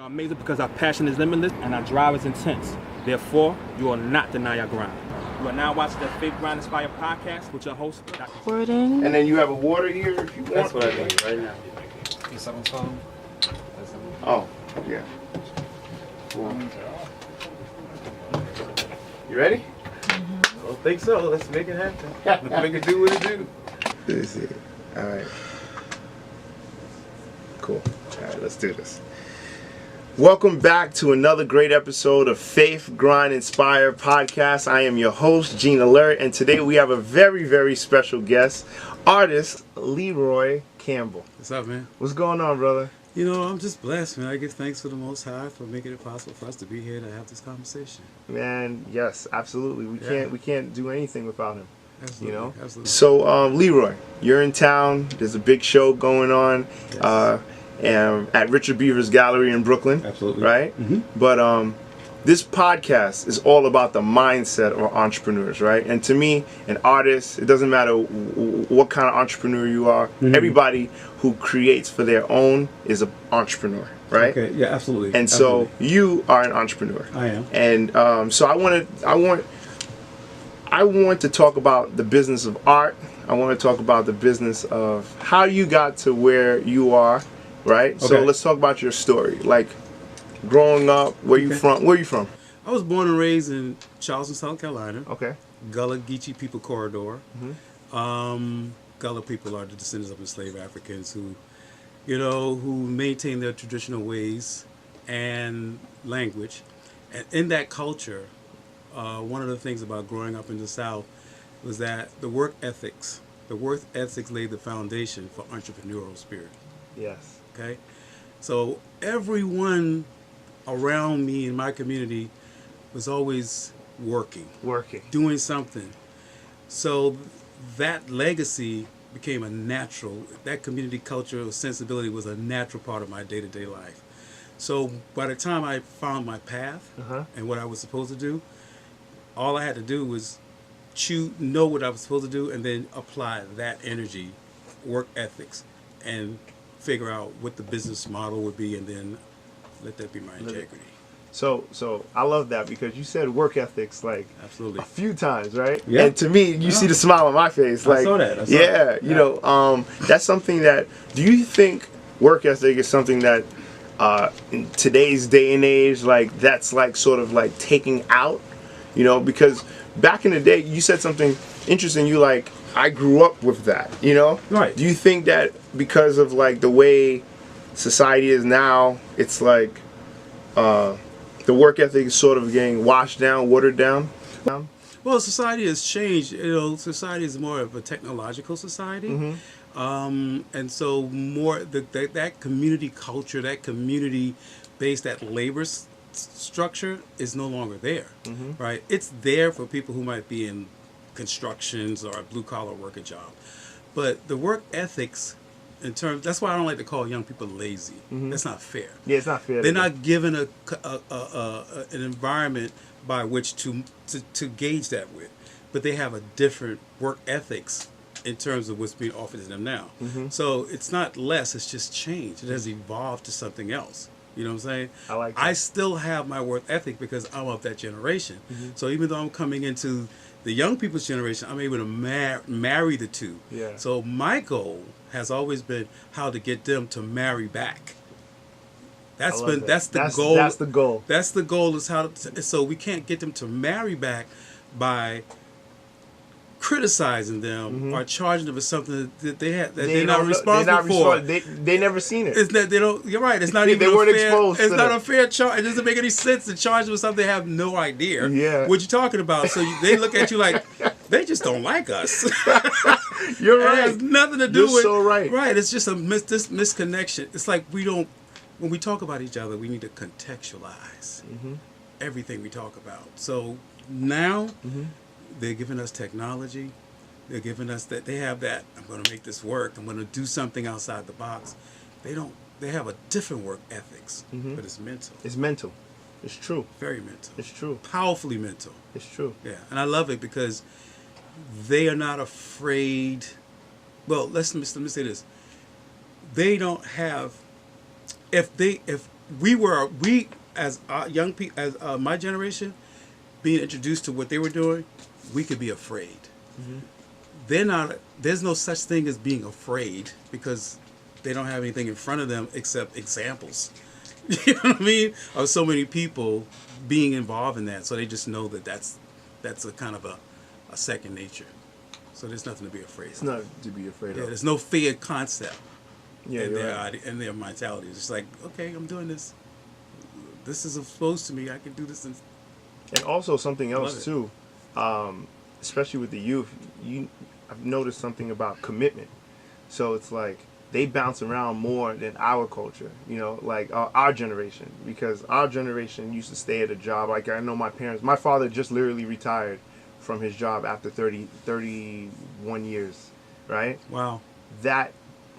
are amazing because our passion is limitless and our drive is intense. Therefore, you will not deny your grind. You are now watching the Faith Grind Inspire podcast with your host, Dr. Recording. And then you have a water here if you want. That's what I need right now. Is that on phone? Oh, yeah. Cool. You ready? I don't think so. Let's make it happen. Let's make it do what it do. Let me see. All right. Cool. All right, let's do this. Welcome back to another great episode of Faith Grind Inspire podcast. I am your host, Gene Alert, and today we have a very, very special guest, Artist Leroy Campbell. What's up, man? What's going on, brother? You know, I'm just blessed, man. I give thanks to the Most High for making it possible for us to be here to have this conversation. Man, yes, absolutely. We can't do anything without him. Absolutely, You know? absolutely. So, Leroy, you're in town. There's a big show going on. Yes. At Richard Beaver's Gallery in Brooklyn. Absolutely. Right? Mm-hmm. But this podcast is all about the mindset of entrepreneurs, right? And to me, an artist, it doesn't matter what kind of entrepreneur you are. Mm-hmm. Everybody who creates for their own is an entrepreneur, right? Okay, yeah, absolutely. And so you are an entrepreneur. I am. And so I want to talk about the business of art. I want to talk about the business of how you got to where you are. Right? So Okay. let's talk about your story. Like growing up, where you from? Where you from? I was born and raised in Charleston, South Carolina. Okay. Gullah Geechee people corridor. Gullah people are the descendants of enslaved Africans who maintain their traditional ways and language. And in that culture, one of the things about growing up in the South was that the work ethics laid the foundation for entrepreneurial spirit. Yes. Okay, so everyone around me in my community was always working, doing something. So that legacy became a natural, that community culture sensibility was a natural part of my day-to-day life. So by the time I found my path and what I was supposed to do, all I had to do was know what I was supposed to do and then apply that energy, work ethics, and figure out what the business model would be, and then let that be my integrity. So I love that because you said work ethics like Absolutely. a few times, right? Yeah. And to me, you see the smile on my face. Like, I saw that. You know, that's something that. Do you think work ethic is something that in today's day and age, like that's like sort of like taking out? You know, because back in the day, you said something interesting. You like, I grew up with that, you know? Right. Do you think that because of like the way society is now, it's like the work ethic is sort of getting washed down, watered down? Well, society has changed. You know, society is more of a technological society. And so more that community culture, that community-based, that labor structure is no longer there, right? It's there for people who might be in constructions or a blue-collar worker job. But the work ethics, that's why I don't like to call young people lazy. That's not fair. Yeah, it's not fair. They're not given an environment by which to gauge that with. But they have a different work ethics in terms of what's being offered to them now. So it's not less, it's just changed. It has evolved to something else. You know what I'm saying? I like that. I still have my work ethic because I'm of that generation. So even though I'm coming into the young people's generation, I'm able to marry the two. Yeah. So my goal has always been how to get them to marry back. That's the goal. That's the goal. That's the goal is so we can't get them to marry back by criticizing them or charging them for something that they're not responsible for. They never seen it. It's that they don't. You're right. It's not even. They weren't exposed. It's to not them. a fair charge. It doesn't make any sense to charge them with something they have no idea. Yeah. What you're talking about. So they look at you like they just don't like us. You're right. It has nothing to do You're with. so right. Right. It's just this misconnection. It's like we don't. When we talk about each other, we need to contextualize everything we talk about. So now they're giving us technology. They're giving us that. They have that. I'm going to make this work. I'm going to do something outside the box. They don't. They have a different work ethics, but it's mental. It's mental. It's true. Very mental. It's true. Powerfully mental. It's true. Yeah, and I love it because they are not afraid. Well, let me say this. They don't have. If we as young people, as my generation, being introduced to what they were doing, we could be afraid. They're not. There's no such thing as being afraid because they don't have anything in front of them except examples. You know what I mean? Of so many people being involved in that, so they just know that that's a kind of a second nature. So there's nothing to be afraid of. It's not to be afraid Yeah, of. there's no fear concept Yeah, in you're their right. in their mentality. It's just like, okay, I'm doing this. This is exposed to me. I can do this. And also something Love else it. too, especially with the youth. I've noticed something about commitment. So it's like they bounce around more than our culture, you know, like our generation, because our generation used to stay at a job. Like I know my father just literally retired from his job after 31 years, right? wow. That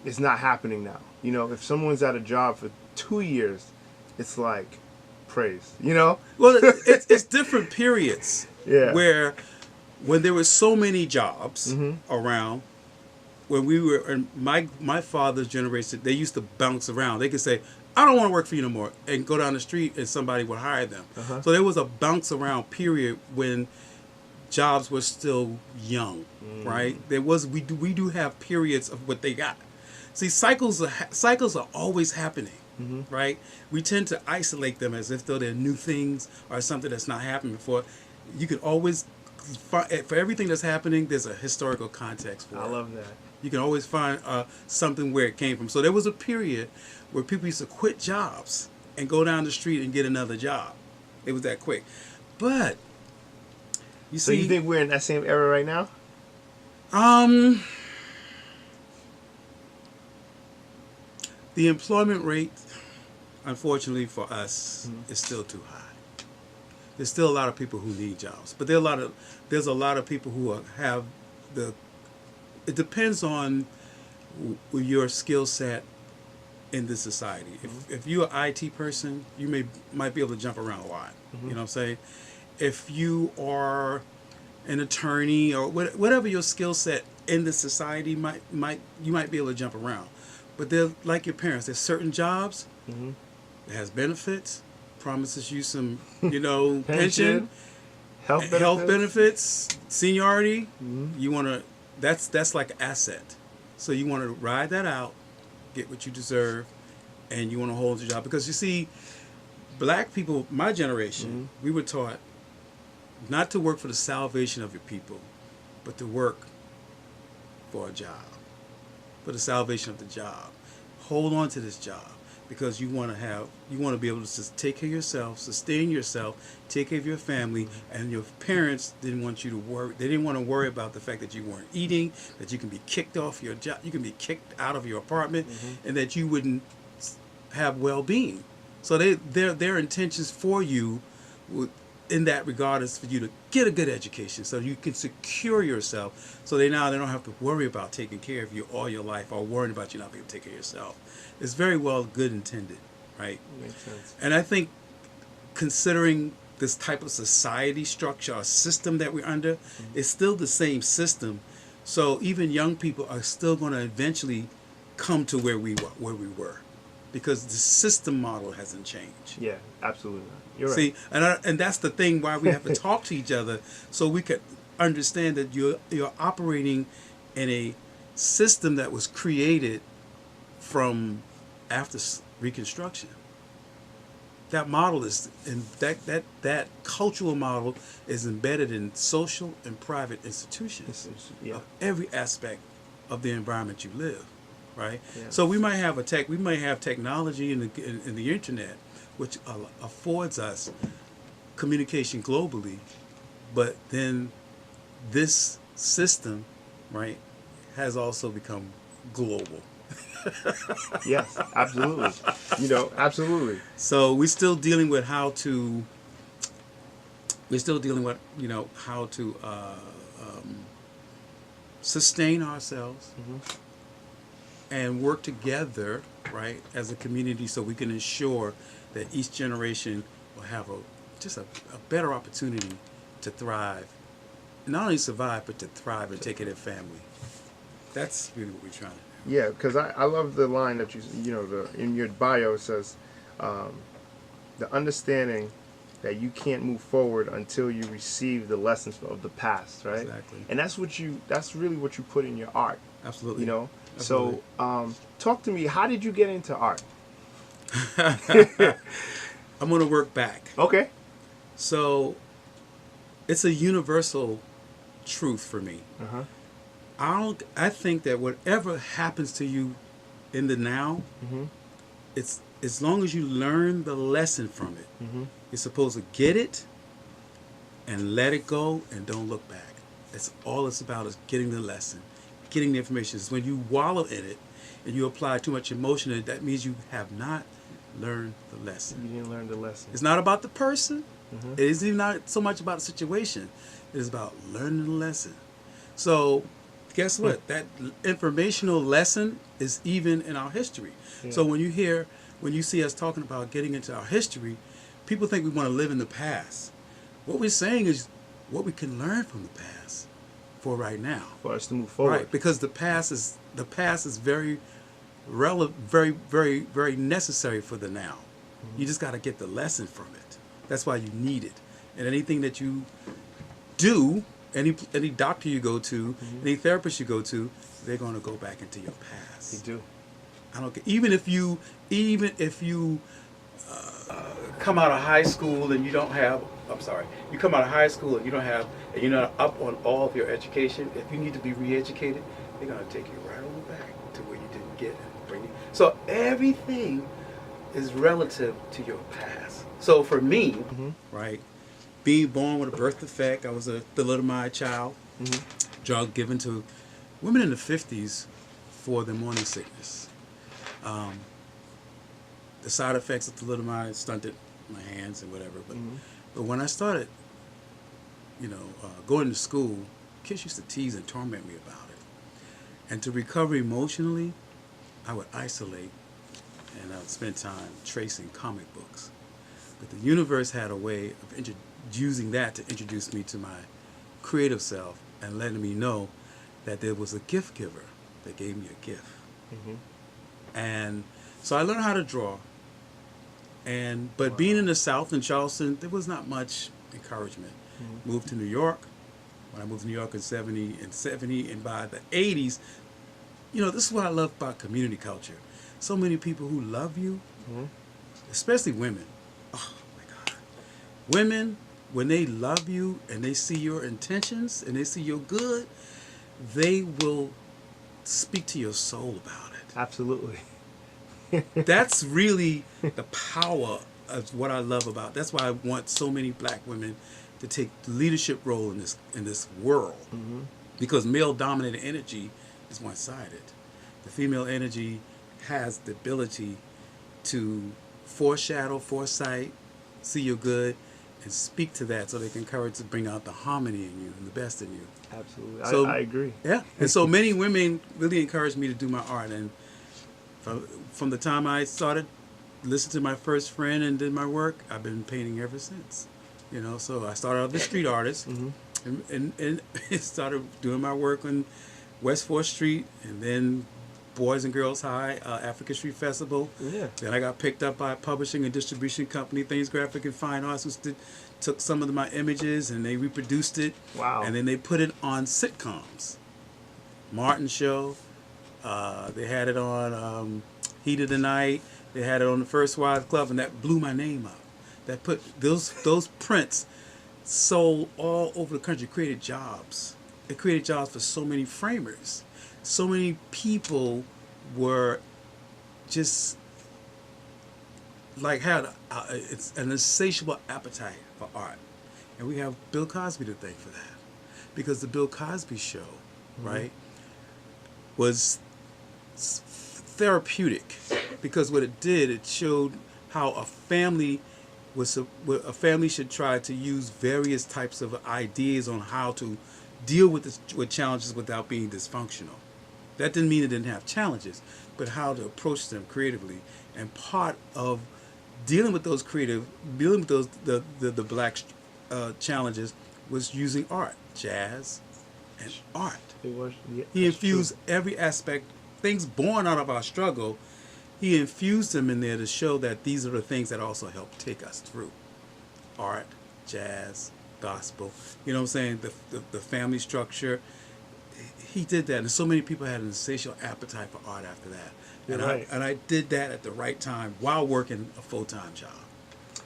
is not happening now. You know, if someone's at a job for 2 years, it's like praise, you know? Well, it's different periods. Yeah. Where when there were so many jobs around, when we were in my father's generation, they used to bounce around. They could say, I don't want to work for you no more, and go down the street and somebody would hire them. So there was a bounce around period when jobs were still young, right? There was we do have periods of what they got. See, cycles are always happening, right? We tend to isolate them as if though they're new things or something that's not happened before. You can always find, for everything that's happening, there's a historical context for it. I love that. You can always find something where it came from. So there was a period where people used to quit jobs and go down the street and get another job. It was that quick. But you So see, you think we're in that same era right now? the employment rate, unfortunately for us, is still too high. There's still a lot of people who need jobs, but there's a lot of people who have the. It depends on your skill set in this society. If you're an IT person, you might be able to jump around a lot. You know what I'm saying? If you are an attorney or whatever your skill set in this society you might be able to jump around. But they're like your parents. There's certain jobs that has benefits, promises you some, pension, health benefits, seniority. You want to. That's like an asset. So you want to ride that out, get what you deserve, and you want to hold your job. Because you see, black people, my generation, we were taught not to work for the salvation of your people, but to work for a job, for the salvation of the job. Hold on to this job because you want to be able to take care of yourself, sustain yourself, take care of your family, and your parents didn't want you to worry. They didn't want to worry about the fact that you weren't eating, that you can be kicked off your job, you can be kicked out of your apartment, and that you wouldn't have well-being. So their intentions for you in that regard is for you to get a good education so you can secure yourself, so they don't have to worry about taking care of you all your life or worrying about you not being able to take care of yourself. It's very well good intended, right? Makes sense. And I think considering this type of society structure or system that we're under, it's still the same system. So even young people are still going to eventually come to where we were, because the system model hasn't changed. Yeah, absolutely. You're right. See, and that's the thing why we have to talk to each other, so we can understand that you're operating in a system that was created from after Reconstruction. That model is, and that cultural model is embedded in social and private institutions of every aspect of the environment you live, right? Yeah. So we might have technology in the internet, which affords us communication globally, but then this system, right, has also become global. Yes, absolutely. Absolutely. So we're still dealing with how to sustain ourselves and work together, right, as a community, so we can ensure that each generation will have a better opportunity to thrive, not only survive but to thrive and take care of their family. That's really what we're trying to do. Yeah, because I love the line that in your bio it says, the understanding that you can't move forward until you receive the lessons of the past, right? Exactly. And that's really what you put in your art. Absolutely. You know. Absolutely. So, talk to me. How did you get into art? I'm going to work back. Okay. So, it's a universal truth for me. I think that whatever happens to you in the now, it's as long as you learn the lesson from it, you're supposed to get it and let it go and don't look back. That's all it's about, is getting the lesson, getting the information. It's when you wallow in it and you apply too much emotion in it, that means you have not learned the lesson. You didn't learn the lesson. It's not about the person. It isn't even not so much about the situation. It is about learning the lesson. So, guess what? That informational lesson is even in our history. Yeah. So when you see us talking about getting into our history, people think we want to live in the past. What we're saying is what we can learn from the past for right now. For us to move forward. Right, because the past is very relevant, very, very, very necessary for the now. You just got to get the lesson from it. That's why you need it. And anything that you do, any doctor you go to, any therapist you go to, they're going to go back into your past. They do. I don't care. Even if you come out of high school and you don't have, you come out of high school and you don't have, and you're not up on all of your education, if you need to be re-educated, they're going to take you right on back to where you didn't get it. Bring you. So everything is relative to your past. So for me, right, being born with a birth defect, I was a thalidomide child, drug given to women in the 50s for their morning sickness. The side effects of thalidomide stunted my hands and whatever. But when I started, going to school, kids used to tease and torment me about it. And to recover emotionally, I would isolate and I would spend time tracing comic books. But the universe had a way of using that to introduce me to my creative self and letting me know that there was a gift giver that gave me a gift. And so I learned how to draw. But being in the South, in Charleston, there was not much encouragement. Moved to New York. When I moved to New York in 70, and by the 80s, this is what I love about community culture. So many people who love you, especially women. Oh my God. Women, when they love you and they see your intentions and they see your good, they will speak to your soul about it. Absolutely. That's really the power of what I love about. That's why I want so many black women to take the leadership role in this world. Because male-dominated energy is one-sided. The female energy has the ability to foreshadow, foresight, see your good, and speak to that so they can encourage to bring out the harmony in you and the best in you. Absolutely. So, I agree. Yeah. And so many women really encouraged me to do my art. And from the time I started listening to my first friend and did my work, I've been painting ever since. So I started out as a street artist and started doing my work on West 4th Street and then Boys and Girls High, African Street Festival. Yeah. Then I got picked up by a publishing and distribution company, Things Graphic and Fine Arts, who took some of my images and they reproduced it. Wow. And then they put it on sitcoms. Martin Show. They had it on Heat of the Night. They had it on the First Wives Club, and that blew my name up. That put those prints sold all over the country, created jobs. It created jobs for so many framers. So many people were just had it's an insatiable appetite for art. And we have Bill Cosby to thank for that. Because the Bill Cosby show, right, was therapeutic. Because what it did, it showed how a family should try to use various types of ideas on how to deal with challenges without being dysfunctional. That didn't mean it didn't have challenges, but how to approach them creatively. And part of dealing with those the black challenges was using art, jazz, and art. It was. Yeah, he infused every aspect, things born out of our struggle, he infused them in there to show that these are the things that also help take us through art, jazz, gospel. You know what I'm saying? The family structure. He did that, and so many people had an insatiable appetite for art after that. You're And right. I did that at the right time while working a full-time job.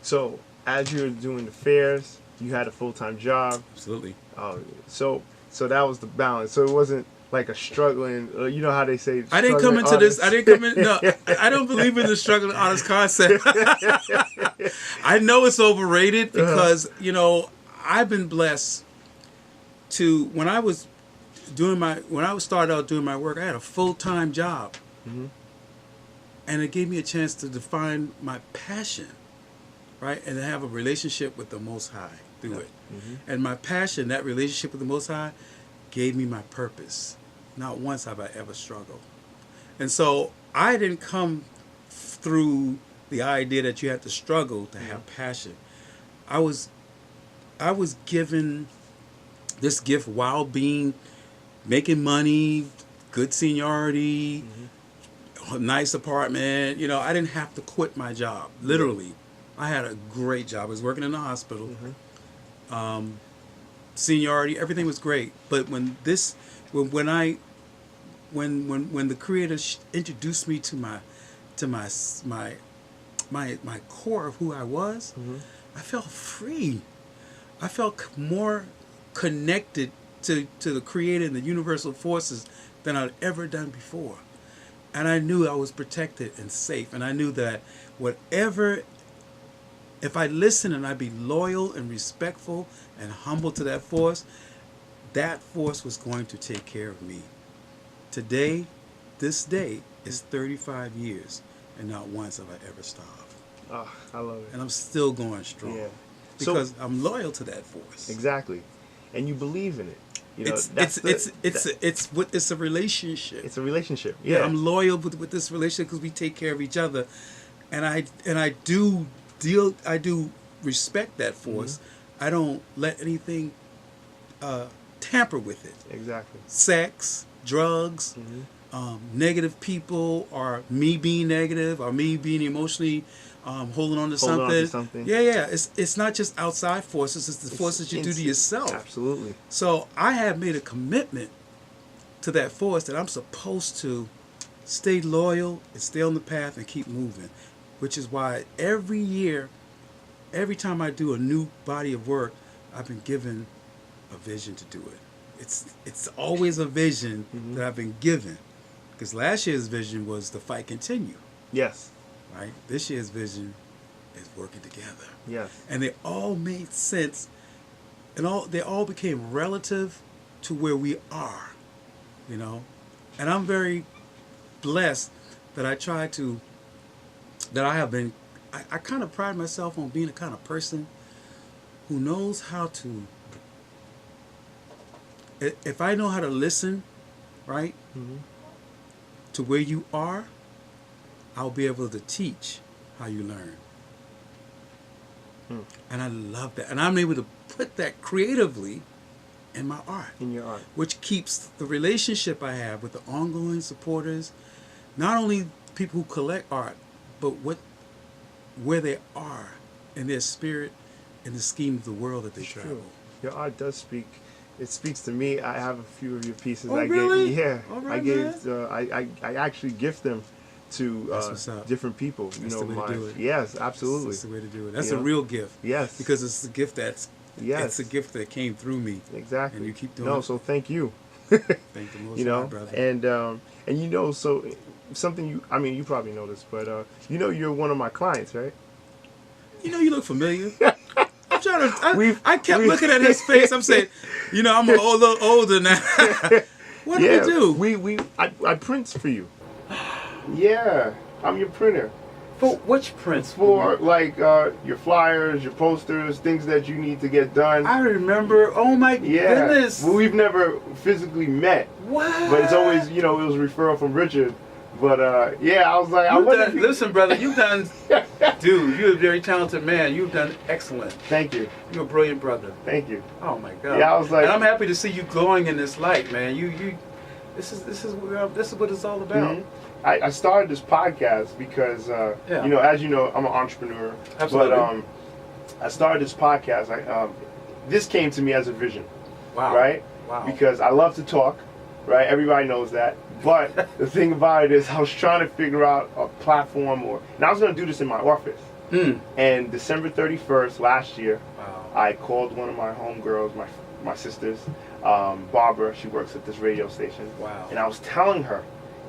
So as you were doing the fairs, you had a full-time job. Absolutely. So that was the balance. So it wasn't like a struggling. You know how they say. I didn't come into this. I didn't come in. No, I don't believe in the struggling artist concept. I know it's overrated because I've been blessed to when I started out doing my work. I had a full-time job, and it gave me a chance to define my passion, right, and to have a relationship with the Most High through it. And my passion, that relationship with the Most High, gave me my purpose. Not once have I ever struggled. And so I didn't come through the idea that you had to struggle to have passion. I was given this gift while making money, good seniority, a nice apartment. I didn't have to quit my job. Literally. I had a great job. I was working in the hospital. Seniority, everything was great. But when the Creator introduced me to my core of who I was, I felt free. I felt more connected to the Creator and the universal forces than I'd ever done before. And I knew I was protected and safe. And I knew that if I listen and I be loyal and respectful and humble to that force was going to take care of me. Today, this day, is 35 years, and not once have I ever stopped. Oh, I love it. And I'm still going strong. Yeah. Because I'm loyal to that force. Exactly. And you believe in it. It's a relationship. It's a relationship. Yeah. I'm loyal with this relationship because we take care of each other, and I do respect that force. I don't let anything tamper with it. Exactly. Sex, drugs, negative people, or me being negative, or me being emotionally holding on to something. Yeah. It's not just outside forces; it's the forces you do to yourself. Absolutely. So I have made a commitment to that force that I'm supposed to stay loyal and stay on the path and keep moving, which is why every year, every time I do a new body of work, I've been given a vision to do it. It's always a vision that I've been given, because last year's vision was the fight continue. Yes. Right? This year's vision is working together. Yes. And they all made sense, and they all became relative to where we are, And I'm very blessed that I kind of pride myself on being the kind of person who knows how to, if I know how to listen, right, to where you are, I'll be able to teach how you learn. And I love that. And I'm able to put that creatively in my art. In your art. Which keeps the relationship I have with the ongoing supporters, not only people who collect art, but where they are in their spirit, in the scheme of the world that they travel. True. Your art does speak. It speaks to me. I have a few of your pieces. Oh, really? All right, I actually gift them to different people. That's the way to do it. Yes, absolutely. That's the way to do it. That's a real gift. Yes. Because it's a gift it's a gift that came through me. Exactly. And you keep doing it. So thank you. Thank the Most High, brother. And so something you probably know this, but you're one of my clients, right? You look familiar. I'm trying to. I kept looking at his face. I'm saying, I'm a little older now. What do we do? I print for you. Yeah, I'm your printer. For which prints? For your flyers, your posters, things that you need to get done. I remember. Oh my goodness. Well, we've never physically met. What? But it's always, it was a referral from Richard. But I was like, listen, brother, you've done, dude, you're a very talented man. You've done excellent. Thank you. You're a brilliant brother. Thank you. Oh my God. Yeah, I was like, and I'm happy to see you glowing in this light, man. This is what it's all about. I started this podcast because, you know, as you know, I'm an entrepreneur. Absolutely. But I started this podcast. This came to me as a vision. Wow. Right? Wow. Because I love to talk, right? Everybody knows that. But the thing about it is I was trying to figure out a platform and I was going to do this in my office. And December 31st last year, I called one of my homegirls, my sisters, Barbara. She works at this radio station. Wow. And I was telling her,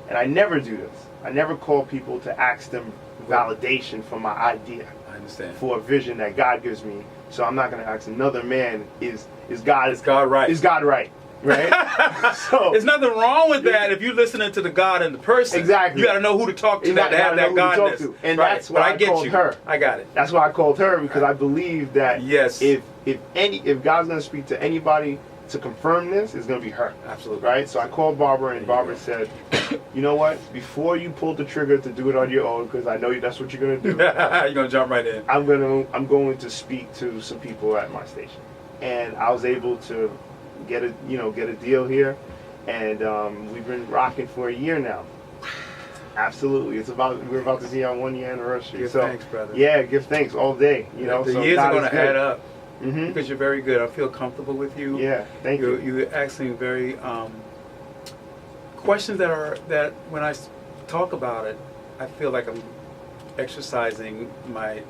and I never do this. I never call people to ask them validation for my idea. I understand. For a vision that God gives me. So I'm not going to ask another man, is God right? Is God right? Right? So there's nothing wrong with that if you're listening to the God and the person. Exactly. You got to know who to talk to You to have gotta know that who to talk godness. to. And right. that's why I called her. I got it. That's why I called her, because I believe that Yes. if God's going to speak to anybody to confirm this, it's going to be her. Absolutely. Right? So I called Barbara, and Barbara said, you know what? Before you pull the trigger to do it on your own, because I know that's what you're going to do. You're going to jump right in. I'm going to speak to some people at my station. And I was able to get a deal here, and we've been rocking for a year now. Absolutely, we're about to see our 1 year anniversary. Give so thanks, brother. Yeah, give thanks all day. You know, The so years God are going is to good. add up Mhm. because you're very good. I feel comfortable with you. Yeah, thank you. You're asking very questions that when I talk about it, I feel like I'm exercising my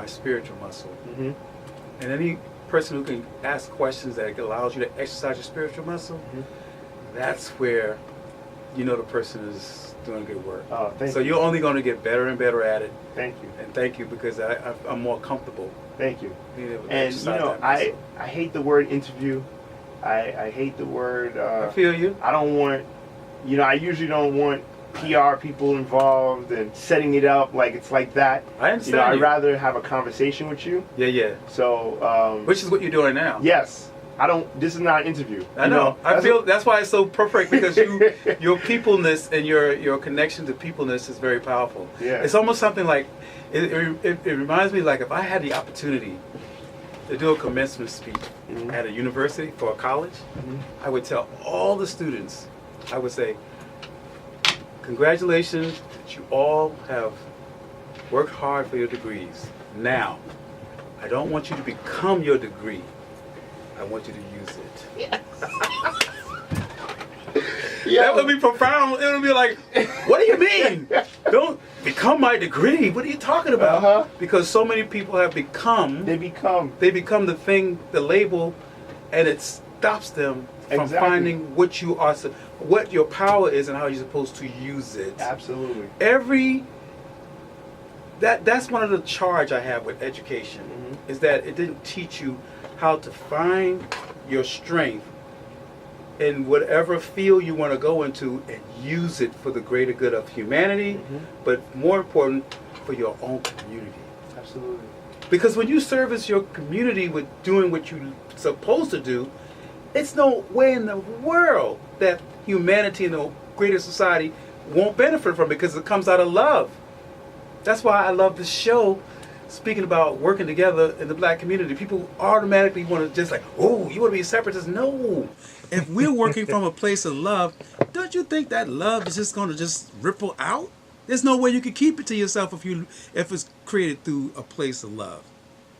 spiritual muscle. Mm-hmm. And any person who can ask questions that allows you to exercise your spiritual muscle, that's where you know the person is doing good work. Oh, thank so you. you're only going to get better and better at it. Thank you. And thank you, because I'm more comfortable Thank you. being able to And exercise you know, that muscle. I hate the word interview. I hate the word. I feel you. I don't want. You know, I usually don't want PR people involved and setting it up like it's like that. I understand. You know, I'd you. rather have a conversation with you. Yeah. So. Which is what you're doing now. Yes. I don't. This is not an interview. I know. I feel that's why it's so perfect, because your peopleness and your connection to peopleness is very powerful. Yeah. It's almost something like it reminds me, like if I had the opportunity to do a commencement speech at a university for a college, I would tell all the students, I would say, congratulations that you all have worked hard for your degrees. Now, I don't want you to become your degree. I want you to use it. That would be profound. It would be like, what do you mean? Don't become my degree. What are you talking about? Because so many people have become. They become the thing, the label, and it stops them from finding what you are, what your power is, and how you're supposed to use it. Absolutely. That's one of the charge I have with education, is that it didn't teach you how to find your strength in whatever field you want to go into and use it for the greater good of humanity, but more important, for your own community. Absolutely. Because when you service your community with doing what you're supposed to do, it's no way in the world that humanity and the greater society won't benefit from it, because it comes out of love. That's why I love this show. Speaking about working together in the black community, people automatically want to just like, oh, you want to be a separatist? No. If we're working from a place of love, don't you think that love is just going to just ripple out? There's no way you can keep it to yourself if it's created through a place of love.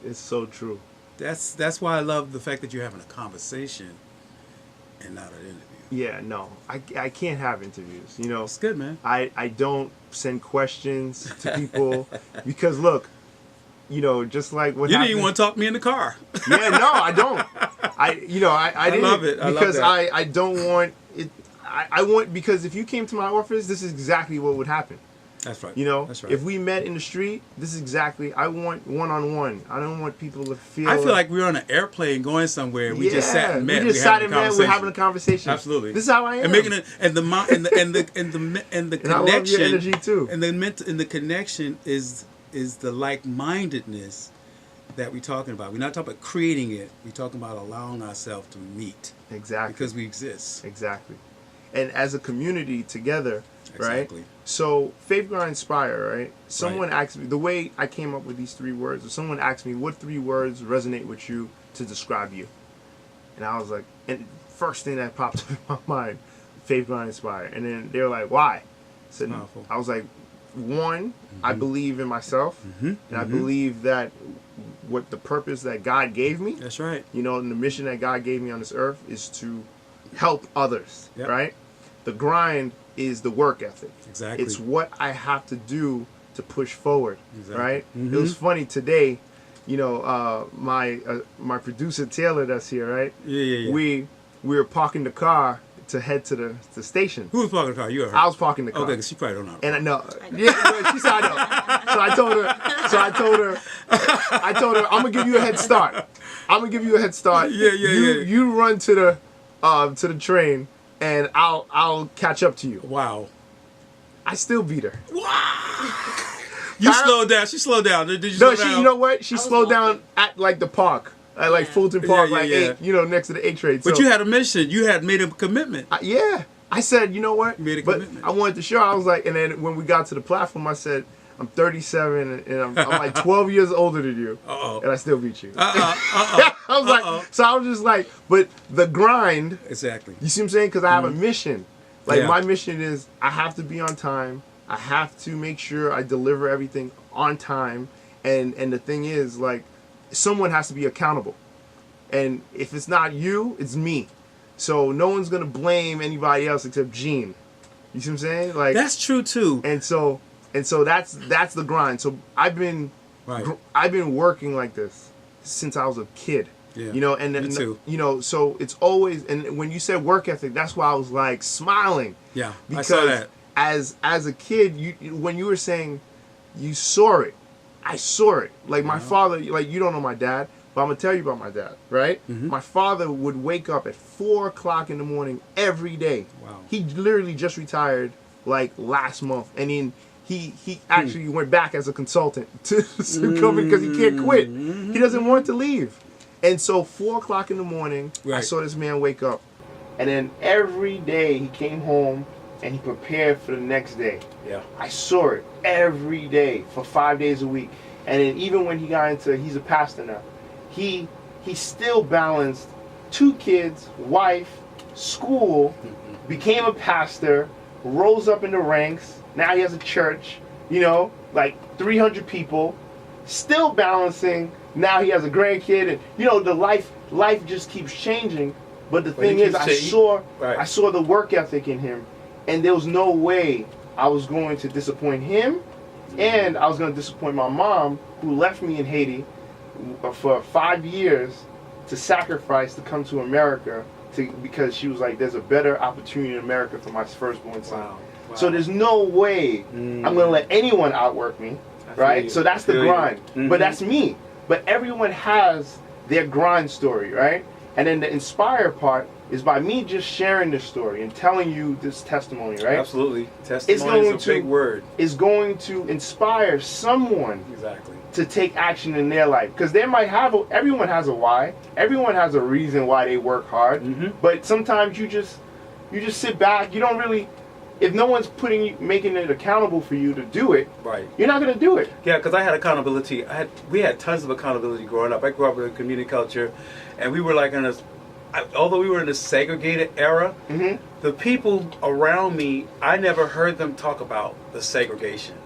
It's so true. That's why I love the fact that you're having a conversation and not an interview. Yeah, no, I can't have interviews. You know, It's good, man. I don't send questions to people because look, you know, just like what You happened. didn't even want to talk to me in the car. Yeah, no, I don't. I didn't, love it. I love because that. I don't want it. I want, because if you came to my office, this is exactly what would happen. That's right. You know, That's right. if we met in the street, this is exactly. I want one-on-one. I don't want people to feel. I feel like we were on an airplane going somewhere. And we just sat and met. We just sat and met. We're having a conversation. Absolutely. This is how I am. And making it, and the connection. And I love your energy too. And the connection is the like-mindedness that we're talking about. We're not talking about creating it. We're talking about allowing ourselves to meet. Exactly. Because we exist. Exactly. And as a community together, Exactly. right? So Faith, Grind, Inspire, right? Someone asked me, the way I came up with these 3 words, someone asked me, what 3 words resonate with you to describe you? And I was like, and first thing that popped up in my mind, Faith, Grind, Inspire. And then they were like, why? said, Powerful. I was like, one, I believe in myself, and I believe that what the purpose that God gave me, That's right. you know, and the mission that God gave me on this earth is to help others, Yep. right? The grind is the work ethic. Exactly. It's what I have to do to push forward, Exactly. right? It was funny today, you know, my producer Taylor that's here, right? Yeah. We were parking the car to head to the station. Who was parking the car? You or her? I was parking the car. Okay, because she probably don't know. And I know. Yeah, she said I know. So I told her, I'm gonna give you a head start. Yeah. You run to the train, and I'll catch up to you. Wow. I still beat her. You slowed down. She slowed down. Did you No, slow down? you know what? She I was slowed down walking. at like the park, at like Fulton Park, Yeah, like yeah. 8, you know, next to the 8 trade. But So, you had a mission. You had made a commitment. yeah. I said, you know what? You made a but commitment. I wanted to show. I was like, and then when we got to the platform, I said, I'm 37 and I'm like 12 years older than you, Uh-oh. and I still beat you. Uh-oh. I was like, so I was just like, but the grind. Exactly. You see what I'm saying? Because I have a mission. Like Yeah. my mission is, I have to be on time. I have to make sure I deliver everything on time. And the thing is, like, someone has to be accountable. And if it's not you, it's me. So no one's gonna blame anybody else except Gene. You see what I'm saying? Like That's true too. and so that's the grind. So I've been working like this since I was a kid. Yeah. You know, and Me too. you know, so it's always, and when you said work ethic, that's why I was like smiling. Yeah. I Because saw that. as a kid, when you were saying you saw it, I saw it. Like my father, like you don't know my dad, but I'm gonna tell you about my dad, right? Mm-hmm. My father would wake up at 4 o'clock in the morning every day. Wow. He literally just retired like last month, and then he actually went back as a consultant to come because he can't quit. He doesn't want to leave. And so 4 o'clock in the morning, I Right. saw this man wake up. And then every day he came home and he prepared for the next day. Yeah. I saw it every day for 5 days a week. And then even when he got into, he's a pastor now, he still balanced 2 kids, wife, school, became a pastor, rose up in the ranks. Now he has a church, you know, like 300 people, still balancing. Now he has a grandkid, and you know the life just keeps changing. But the thing is, I saw the work ethic in him, and there was no way I was going to disappoint him, and I was going to disappoint my mom, who left me in Haiti for 5 years to sacrifice to come to America because she was like, there's a better opportunity in America for my firstborn son. Wow. So there's no way I'm going to let anyone outwork me, right? So that's the grind. But that's me. But everyone has their grind story, right? And then the inspire part is by me just sharing this story and telling you this testimony, right? Absolutely. Testimony is a big word. Is going to inspire someone Exactly. to take action in their life. Because they might have, everyone has a why. Everyone has a reason why they work hard. But sometimes you just sit back. You don't really, if no one's making it accountable for you to do it, Right. you're not going to do it. Yeah, because I had accountability. We had tons of accountability growing up. I grew up in a community culture, and we were like although we were in a segregated era, the people around me, I never heard them talk about the segregation.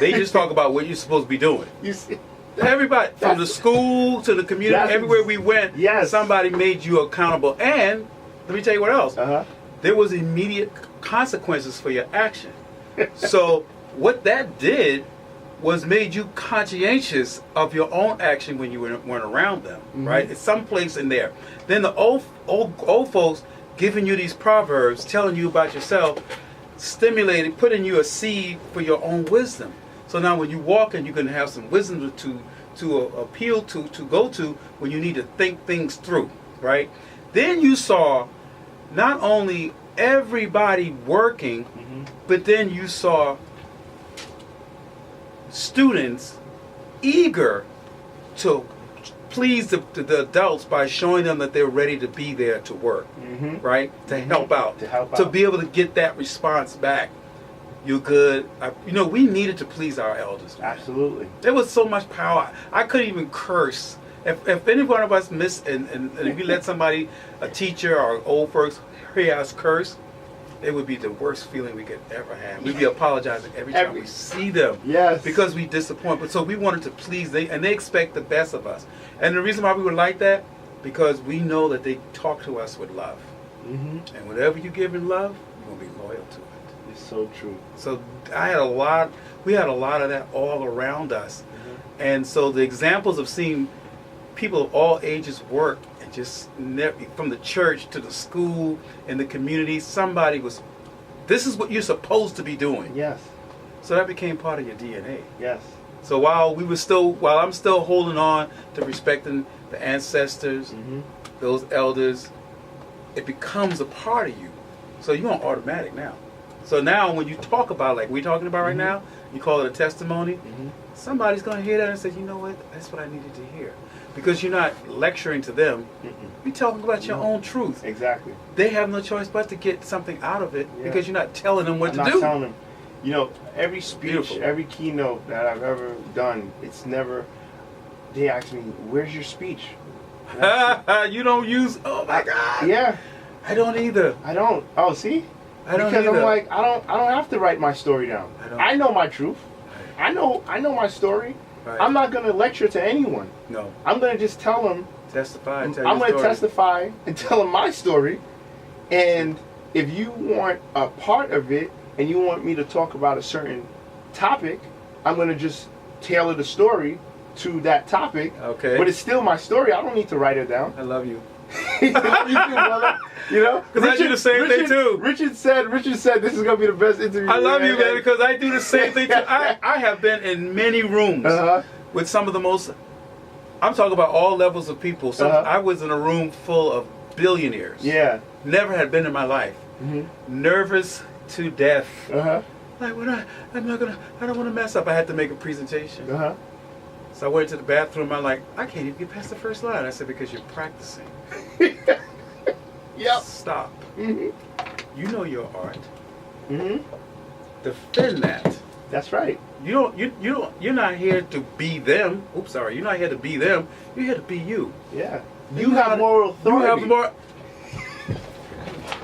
They just talk about what you're supposed to be doing. You see? Everybody, from the school to the community, everywhere we went, somebody made you accountable. And let me tell you what else. There was immediate consequences for your action. So what that did was made you conscientious of your own action when you weren't around them, right? It's someplace in there. Then the old folks giving you these proverbs, telling you about yourself, stimulating, putting you a seed for your own wisdom. So now when you walk in, you're going to have some wisdom to appeal to go to when you need to think things through, right? Then you saw not only everybody working, but then you saw students eager to please the adults by showing them that they're ready to be there to work, right? To help out. To be able to get that response back. You're good. We needed to please our elders. Absolutely. There was so much power. I couldn't even curse. If any one of us missed, and if you let somebody, a teacher or old folks, hear us curse, it would be the worst feeling we could ever have. We'd be apologizing every time we see them. Yes. Because we disappoint. But so we wanted to please them, and they expect the best of us. And the reason why we were like that, because we know that they talk to us with love. Mm-hmm. And whatever you give in love, you're going to be loyal to it. It's so true. So we had a lot of that all around us. Mm-hmm. And so the examples of seeing people of all ages work, and just from the church to the school and the community, this is what you're supposed to be doing. Yes. So that became part of your DNA. Yes. So while I'm still holding on to respecting the ancestors, mm-hmm. those elders, it becomes a part of you. So you're on automatic now. So now when you talk about, like we're talking about right mm-hmm. now, you call it a testimony, mm-hmm. somebody's going to hear that and say, you know what, that's what I needed to hear. Because you're not lecturing to them, you're talking about your own truth. Exactly. They have no choice but to get something out of it because you're not telling them what to do. I'm not telling them. You know, every speech, every keynote that I've ever done, it's never, they ask me, where's your speech? You don't use, oh my God. Yeah. I don't either. I don't. Oh, see? I don't because either. I'm like, I don't have to write my story down. I know my truth. I know my story. Right. I'm not going to lecture to anyone. No. I'm going to just tell them. Testify and tell I'm going to testify and tell them my story. And if you want a part of it and you want me to talk about a certain topic, I'm going to just tailor the story to that topic. Okay. But it's still my story. I don't need to write it down. I love you. You too, brother. You know? Because I do the same thing too. Richard said this is going to be the best interview. I love you, man, because I do the same thing too. I have been in many rooms with some of the most, I'm talking about all levels of people. So I was in a room full of billionaires. Yeah. Never had been in my life. Mm-hmm. Nervous to death. Like, I don't want to mess up. I had to make a presentation. So I went to the bathroom. I'm like, I can't even get past the first line. I said, because you're practicing. Yep. Stop. Mm-hmm. You know your art. Mm-hmm. Defend that. That's right. You're not here to be them. Oops, sorry. You're not here to be them. You're here to be you. Yeah. You have moral authority. You have more.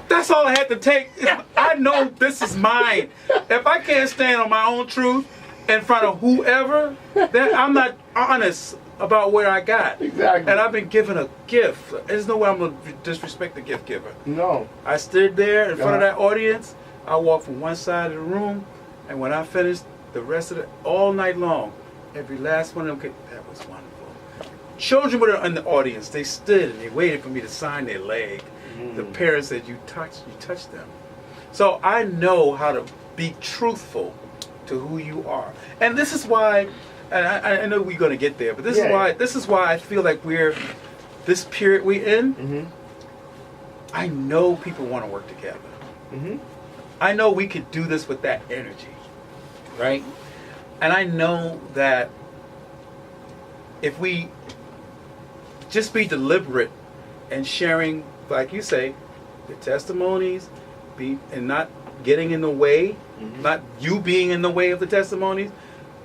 That's all I had to take. I know this is mine. If I can't stand on my own truth in front of whoever, then I'm not honest about where I got. Exactly. And I've been given a gift. There's no way I'm going to disrespect the gift giver. No. I stood there in front of that audience. I walked from one side of the room, and when I finished, the rest of it, all night long, every last one of them, that was wonderful. Children were in the audience. They stood and they waited for me to sign their leg. The parents said, you touched them. So I know how to be truthful to who you are. And this is why, and I know we're going to get there, but this is why I feel like this period we're in, I know people want to work together. I know we could do this with that energy, right? And I know that if we just be deliberate and sharing, like you say, the testimonies, and not getting in the way, not you being in the way of the testimonies,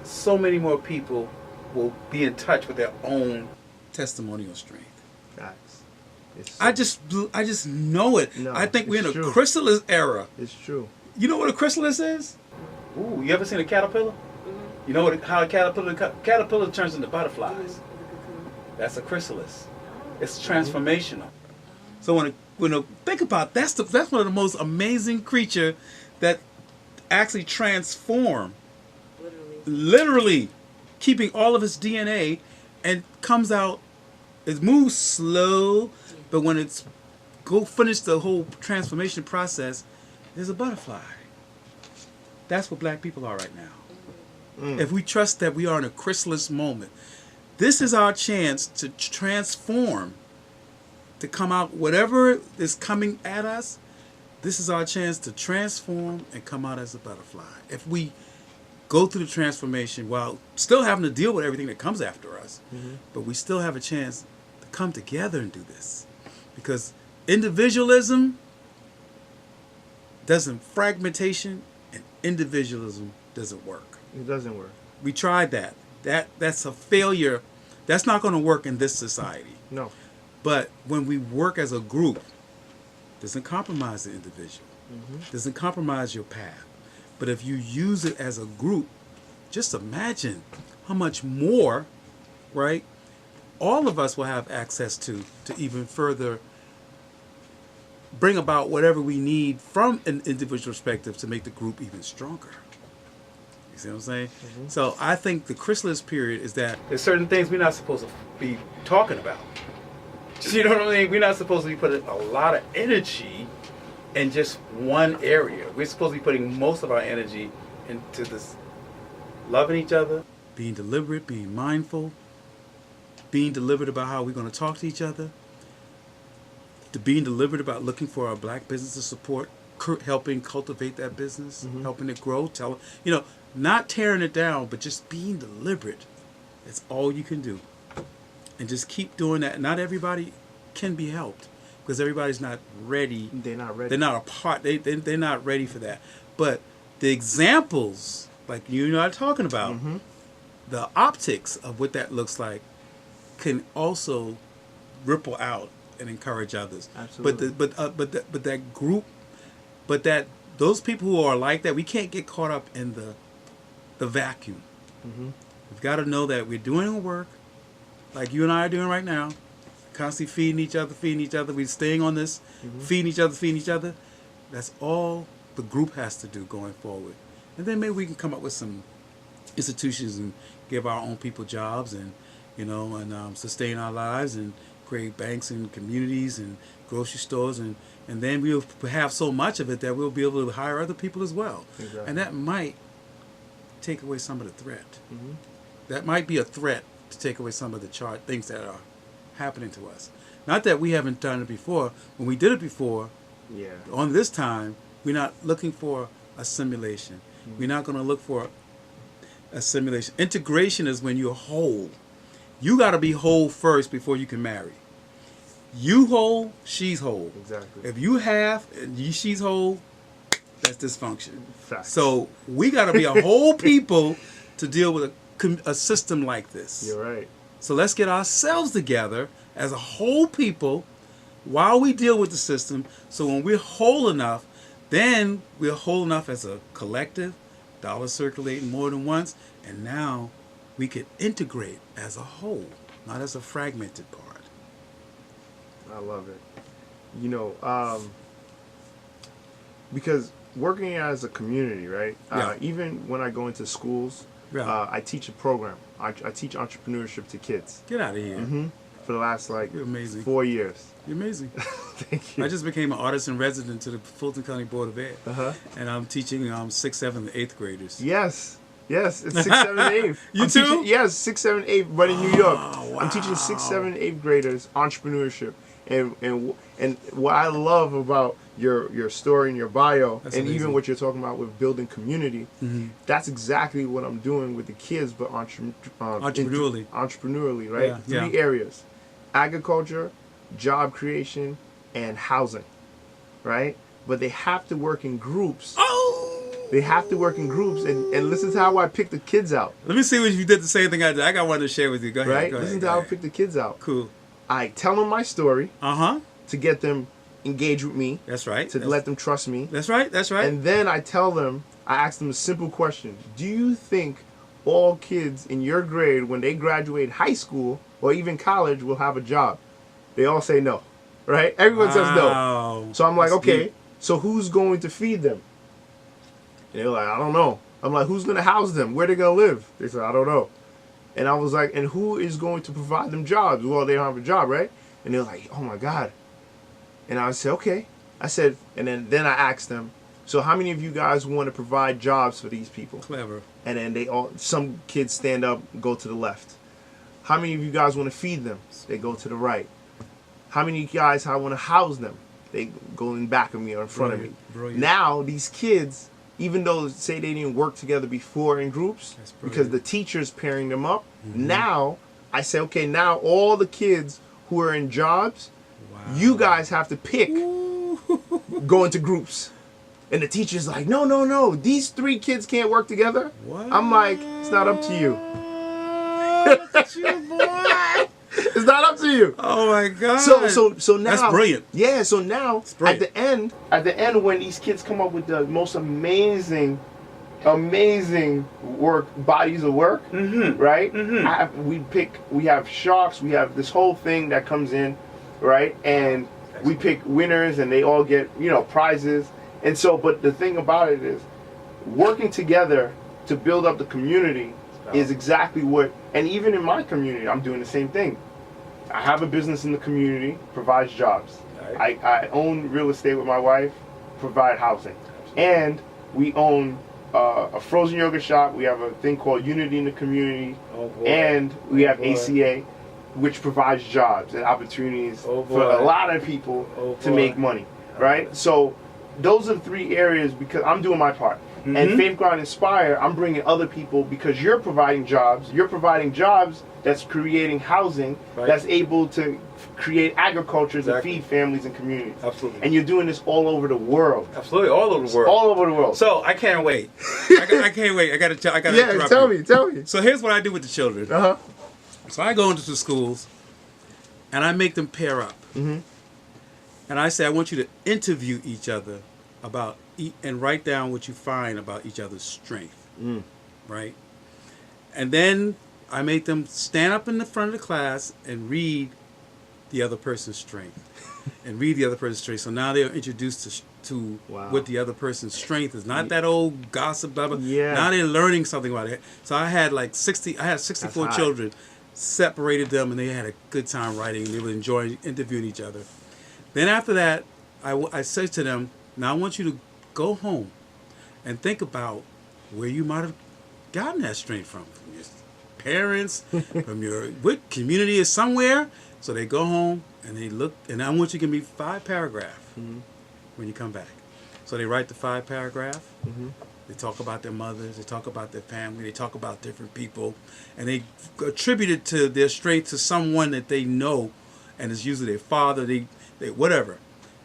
so many more people will be in touch with their own testimonial strength. I just know it. No, I think we're in a chrysalis era. It's true. You know what a chrysalis is? Ooh, you ever seen a caterpillar? You know how a caterpillar turns into butterflies? That's a chrysalis. It's transformational. So when I think about that's one of the most amazing creature that actually transform, literally keeping all of its DNA, and comes out. It moves slow, but when it's finish the whole transformation process, there's a butterfly. That's what black people are right now. If we trust that we are in a chrysalis moment, this is our chance to transform, to come out, whatever is coming at us, this is our chance to transform and come out as a butterfly. If we go through the transformation while still having to deal with everything that comes after us, but we still have a chance to come together and do this. Because individualism fragmentation and individualism doesn't work. It doesn't work. We tried that. That's a failure. That's not going to work in this society. No. But when we work as a group, doesn't compromise the individual. Doesn't compromise your path. But if you use it as a group, just imagine how much more, right, all of us will have access to even further bring about whatever we need from an individual perspective to make the group even stronger. You see what I'm saying? So I think the chrysalis period is that There's certain things we're not supposed to be talking about. You know what I mean? We're not supposed to be putting a lot of energy in just one area. We're supposed to be putting most of our energy into this loving each other. being deliberate, being mindful, being deliberate about how we're going to talk to each other, to being deliberate about looking for our black business to support, helping cultivate that business, helping it grow, not tearing it down, but just being deliberate. That's all you can do. And just keep doing that. Not everybody can be helped because everybody's not ready. They're not ready. They're not a part. They're not ready for that. But the examples, like you and I are talking about, the optics of what that looks like can also ripple out and encourage others. Absolutely. But that group, those people who are like that, we can't get caught up in the vacuum. We've got to know that we're doing our work, like you and I are doing right now, constantly feeding each other. We're staying on this, feeding each other. That's all the group has to do going forward. And then maybe we can come up with some institutions and give our own people jobs and, sustain our lives and create banks and communities and grocery stores. And then we'll have so much of it that we'll be able to hire other people as well. Exactly. And that might take away some of the threat. That might be a threat to take away some of the things that are happening to us. Not that we haven't done it before. When we did it before, on this time, we're not looking for assimilation. We're not going to look for assimilation. Integration is when you're whole. You got to be whole first before you can marry. You whole, she's whole. Exactly. If you half and she's whole, that's dysfunction. Facts. So we got to be a whole people to deal with a system like this. You're right. So let's get ourselves together as a whole people while we deal with the system. So when we're whole enough, then we're whole enough as a collective, dollars circulating more than once, and now we can integrate as a whole, not as a fragmented part. I love it. Because working as a community, right? Even when I go into schools, I teach a program. I teach entrepreneurship to kids. Get out of here. For the last You're amazing. 4 years. You're amazing. Thank you. I just became an artist in resident to the Fulton County Board of Ed. And I'm teaching 6th, 7th, and 8th graders. Yes, it's 6th, 7th, 8th. You I'm too? Teaching, yes, 6th, 7th, 8th, but in New York. Wow. I'm teaching 6th, 7th, 8th graders entrepreneurship. And what I love about your story and your bio, That's and amazing. even what you're talking about with building community, that's exactly what I'm doing with the kids, but Entrepreneurially. Entrepreneurially, right? Yeah, Three areas: agriculture, job creation, and housing, right? But they have to work in groups. They have to work in groups, and listen to how I pick the kids out. Let me see if you did the same thing I did. I got one to share with you. Go ahead. Right? Go ahead, Listen go to how I ahead. pick the kids out. Cool. I tell them my story to get them engaged with me. That's right. To let them trust me. That's right. That's right. And then I ask them a simple question. Do you think all kids in your grade, when they graduate high school or even college, will have a job? They all say no, right? Everyone says no. So I'm like, That's okay, deep. So who's going to feed them? And they're like, I don't know. I'm like, who's going to house them? Where they going to live? They said, I don't know. And I was like, and who is going to provide them jobs? Well, they don't have a job, right? And they're like, oh my God. And I said, okay. I said, and then I asked them, so how many of you guys want to provide jobs for these people? Clever. And then some kids stand up, go to the left. How many of you guys want to feed them? They go to the right. How many of you guys want to house them? They go in back of me or in front of me. Brilliant. Now these kids, even though say they didn't work together before in groups, because the teacher's pairing them up, now I say, okay, now all the kids who are in jobs, you guys have to pick go into groups. And the teacher's like, no, these 3 kids can't work together. What? I'm like, it's not up to you. Look at you, boy. It's not talk to you. Oh my God. So now that's brilliant. Yeah. So now at brilliant. the end, when these kids come up with the most amazing bodies of work, right? We have sharks. We have this whole thing that comes in, right? And we pick winners, and they all get prizes. And so, but the thing about it is, working together to build up the community is exactly what. And even in my community, I'm doing the same thing. I have a business in the community, provides jobs. Right. I own real estate with my wife, provide housing, and we own a frozen yogurt shop. We have a thing called Unity in the community, and we have ACA, which provides jobs and opportunities for a lot of people to make money, right? So those are the 3 areas, because I'm doing my part. And Faith Ground Inspire, I'm bringing other people, because you're providing jobs. You're providing jobs that's creating housing, that's able to create agriculture to feed families and communities. Absolutely. And you're doing this all over the world. Absolutely, all over the world. All over the world. So I can't wait. I can't wait. I gotta interrupt tell you. me, tell me. So here's what I do with the children. So I go into the schools, and I make them pair up. And I say, I want you to interview each other about and write down what you find about each other's strength, right? And then I make them stand up in the front of the class and read the other person's strength, and read the other person's strength. So now they're introduced to what the other person's strength is, not that old gossip, blah blah. Yeah. Now they're learning something about it. So I had 64 children, separated them, and they had a good time writing. They were enjoying interviewing each other. Then after that, I said to them, now I want you to go home and think about where you might have gotten that strength from your parents, from your community or somewhere. So they go home and they look, and I want you to give me 5 paragraphs when you come back. So they write the 5 paragraphs. They talk about their mothers, they talk about their family, they talk about different people, and they attribute it to their strength to someone that they know, and it's usually their father, they whatever.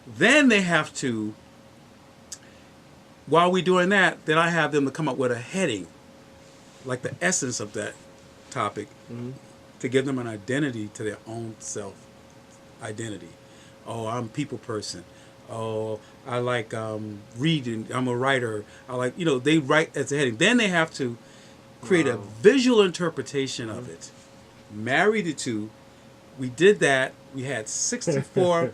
Then they have to, while we're doing that, then I have them to come up with a heading, like the essence of that topic, to give them an identity to their own self identity. Oh, I'm a people person. Oh, I like reading. I'm a writer. I like, they write as a heading. Then they have to create a visual interpretation of it. Marry the two. We did that. We had 64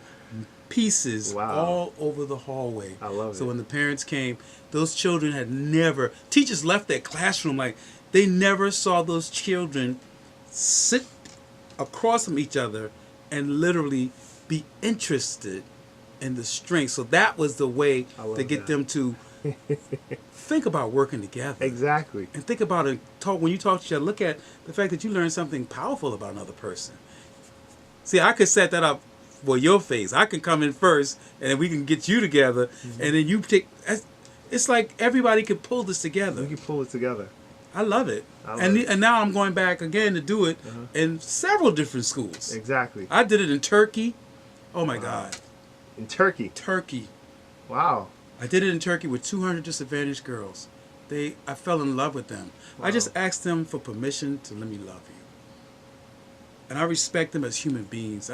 pieces all over the hallway. I love it. So when the parents came, those children had never, teachers left that classroom like they never saw those children sit across from each other and literally be interested in the strength. So that was the way to get them to think about working together. Exactly. And think about it. When you talk to each other, look at the fact that you learned something powerful about another person. See, I could set that up for your face. I can come in first, and then we can get you together, and then you take. It's like everybody could pull this together. We can pull it together. I love it. And now I'm going back again to do it in several different schools. Exactly. I did it in Turkey. Oh my God. In Turkey. Turkey. Wow. I did it in Turkey with 200 disadvantaged girls. I fell in love with them. I just asked them for permission to let me love you. And I respect them as human beings.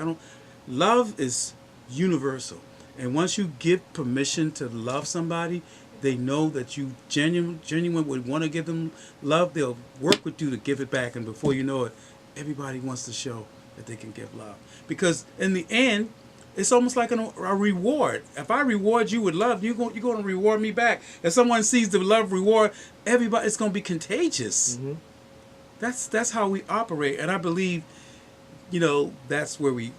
Love is universal. And once you give permission to love somebody, they know that you genuine would want to give them love. They'll work with you to give it back. And before you know it, everybody wants to show that they can give love. Because in the end, it's almost like a reward. If I reward you with love, you're going to reward me back. If someone sees the love reward, everybody, it's going to be contagious. That's how we operate. And I believe, that's where we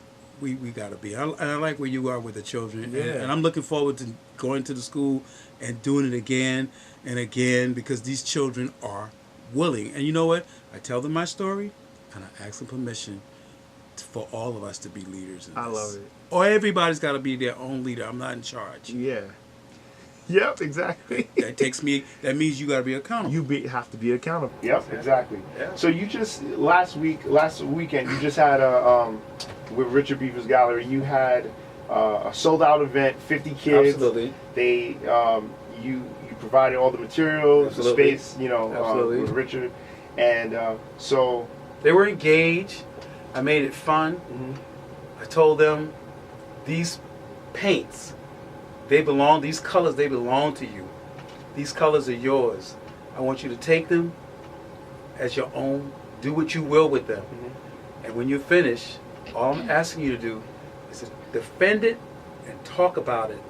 got to be. And I like where you are with the children. Yeah. And I'm looking forward to going to the school and doing it again and again, because these children are willing. And you know what? I tell them my story, and I ask them permission for all of us to be leaders in this. I love it. Or everybody's got to be their own leader. I'm not in charge. Yeah. Yep, exactly. That means you got to be accountable. You have to be accountable. Yep, exactly. Yeah. So you just, last weekend, you just had with Richard Beaver's Gallery, you had a sold out event, 50 kids. Absolutely. They, you provided all the materials, the space, with Richard. And so. They were engaged. I made it fun. Mhm. I told them these paints, these colors, they belong to you. These colors are yours. I want you to take them as your own. Do what you will with them. And when you finish, all I'm asking you to do is to defend it and talk about it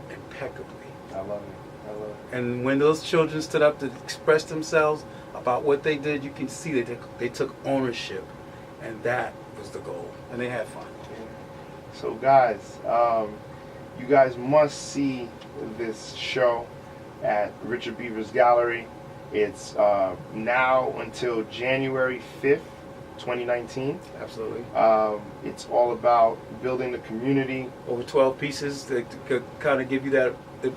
impeccably. I love it. I love it. And when those children stood up to express themselves about what they did, you can see that they took ownership. And that was the goal. And they had fun. So guys, you guys must see this show at Richard Beaver's Gallery. It's now until January 5th, 2019. Absolutely. It's all about building the community. Over 12 pieces that could kind of give you that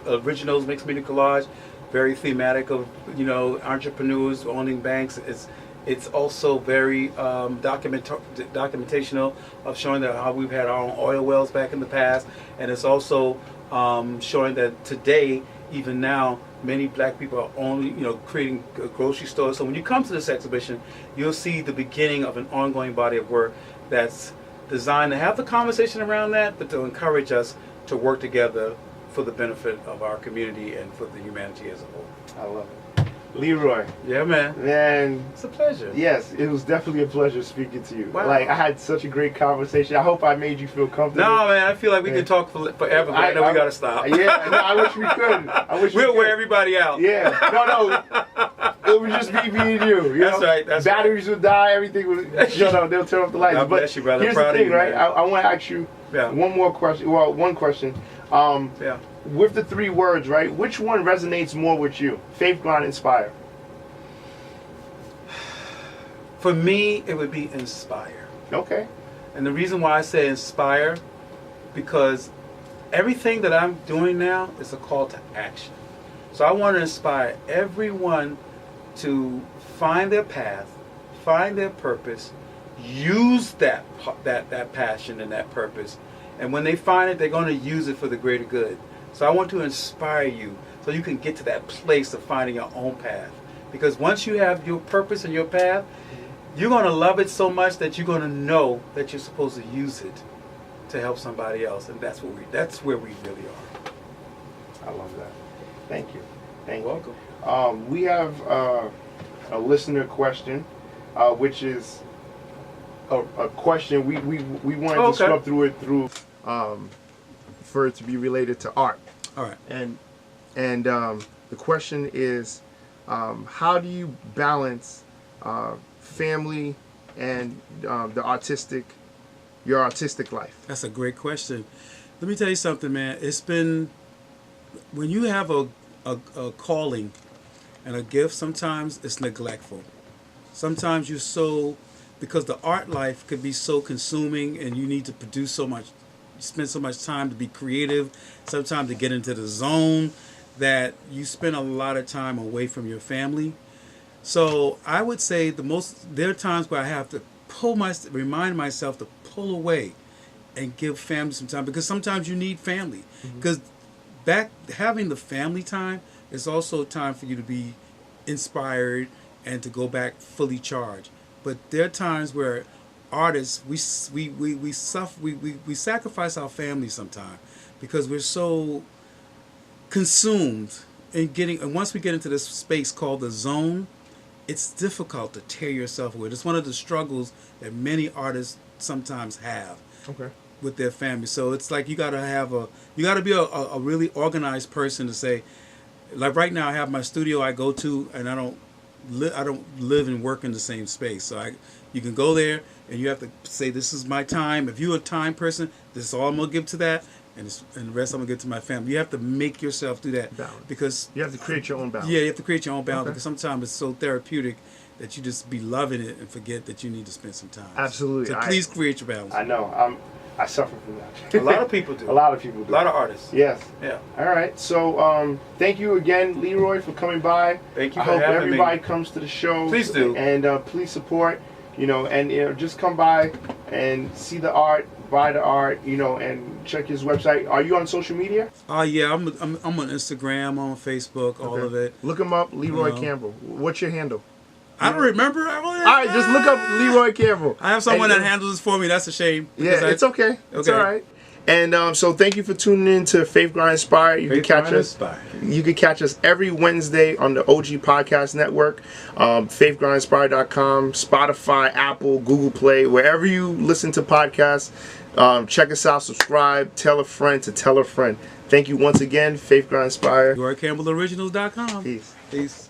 originals mixed media collage, very thematic of, you know, entrepreneurs owning banks. It's also very documentational of showing that how we've had our own oil wells back in the past, and it's also showing that today, even now, many black people are only, you know, creating grocery stores. So when you come to this exhibition, you'll see the beginning of an ongoing body of work that's designed to have the conversation around that, but to encourage us to work together for the benefit of our community and for the humanity as a whole. I love it. Leroy. Yeah, man. Man. It's a pleasure. Yes, it was definitely a pleasure speaking to you. Wow. Like, I had such a great conversation. I hope I made you feel comfortable. No, man, I feel like we could talk forever, but I know we got to stop. Yeah, no, I wish we could. We'll wear everybody out. Yeah, no. It would just be me and you. That's know? right. That's Batteries would die, everything would shut off, they'll turn off the lights. God bless you, brother. Here's Proud the of thing, you, right? man. I want to ask you one more question. Well, one question. Yeah. With the 3 words, right, which one resonates more with you? Faith, grind, inspire. For me, it would be inspire. Okay. And the reason why I say inspire, because everything that I'm doing now is a call to action. So I want to inspire everyone to find their path, find their purpose, use that passion and that purpose. And when they find it, they're going to use it for the greater good. So I want to inspire you so you can get to that place of finding your own path. Because once you have your purpose and your path, you're going to love it so much that you're going to know that you're supposed to use it to help somebody else. And that's where we really are. I love that. Thank you. Thank You're you. welcome. We have a listener question, which is a question we wanted to scrub through it for it to be related to art. All right. And the question is, how do you balance family and your artistic life? That's a great question. Let me tell you something, man. It's been, when you have a calling and a gift, sometimes it's neglectful. Sometimes you're so, because the art life could be so consuming and you need to produce so much, spend so much time to be creative, sometimes to get into the zone, that you spend a lot of time away from your family. So I would say there are times where I have to remind myself to pull away and give family some time, because sometimes you need family. Because having the family time is also time for you to be inspired and to go back fully charged. But there are times where artists, we sacrifice our family sometimes because we're so consumed in getting, and once we get into this space called the zone, it's difficult to tear yourself away. It's one of the struggles that many artists sometimes have with their family. So it's like you got to be a really organized person to say, like right now I have my studio I go to, and I don't live and work in the same space. So you can go there and you have to say, this is my time. If you're a time person, this is all I'm going to give to that. And the rest I'm going to give to my family. You have to make yourself do that. Balance. Because you have to create your own balance. Yeah, you have to create your own balance, because sometimes it's so therapeutic that you just be loving it and forget that you need to spend some time. Absolutely. So please create your balance. I know. I suffer from that. A lot of people do. A lot of people do. A lot of artists. Yes. Yeah. All right. So thank you again, Leroy, for coming by. Thank you I for hope having everybody me. comes to the show. Please do. And please support. And just come by and see the art, buy the art, and check his website. Are you on social media? Yeah, I'm on Instagram, on Facebook, all of it. Look him up, Leroy Campbell. What's your handle? I don't remember. All right, just look up Leroy Campbell. I have someone that handles this for me. That's a shame. Yeah, it's okay. It's all right. And so thank you for tuning in to Faith Grind Inspire. You can catch us. You can catch us every Wednesday on the OG Podcast Network, faithgrindinspire.com, Spotify, Apple, Google Play, wherever you listen to podcasts. Check us out, subscribe, tell a friend to tell a friend. Thank you once again, Faith Grind Inspire. LeroyCampbellOriginals.com. Peace. Peace.